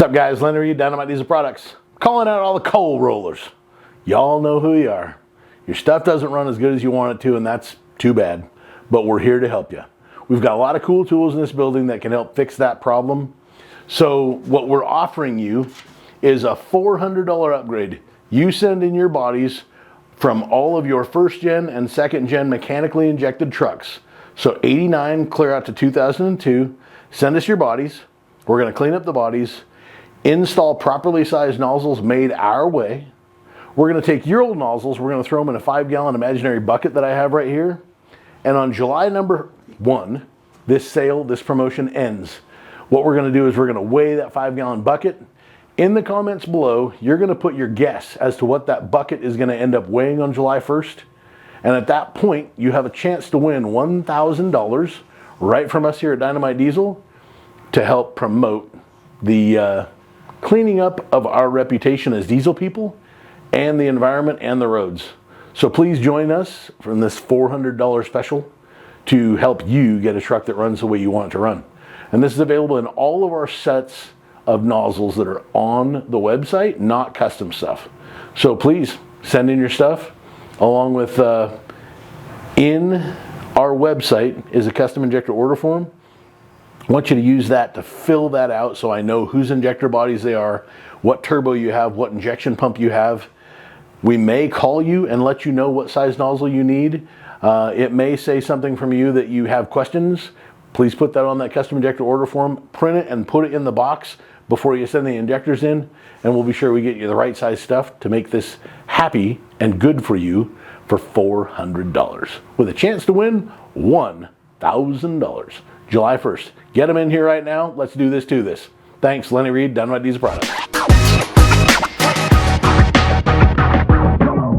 What's up, guys? Lenny Reed, Dynamite Diesel Products. Calling out all the coal rollers. Y'all know who you are. Your stuff doesn't run as good as you want it to, and that's too bad. But we're here to help you. We've got a lot of cool tools in this building that can help fix that problem. So what we're offering you is a $400 upgrade. You send in your bodies from all of your first gen and second gen mechanically injected trucks. So 89 clear out to 2002. Send us your bodies. We're going to clean up the bodies, install properly sized nozzles made our way. We're going to take your old nozzles, we're going to throw them in a 5-gallon imaginary bucket that I have right here. And on July number 1, this promotion ends. What we're going to do is we're going to weigh that 5-gallon bucket. In the comments below, you're going to put your guess as to what that bucket is going to end up weighing on July 1st. And at that point, you have a chance to win $1,000 right from us here at Dynamite Diesel to help promote the cleaning up of our reputation as diesel people and the environment and the roads. So please join us from this $400 special to help you get a truck that runs the way you want it to run. And this is available in all of our sets of nozzles that are on the website, not custom stuff. So please send in your stuff, along with in our website is a custom injector order form. I want you to use that to fill that out so I know whose injector bodies they are, what turbo you have, what injection pump you have. We may call you and let you know what size nozzle you need. It may say something from you that you have questions. Please put that on that custom injector order form, print it and put it in the box before you send the injectors in, and we'll be sure we get you the right size stuff to make this happy and good for you for $400 with a chance to win $1,000 July 1st. Get them in here right now. Let's do this to this. Thanks, Lenny Reed, Dynamite Diesel Products.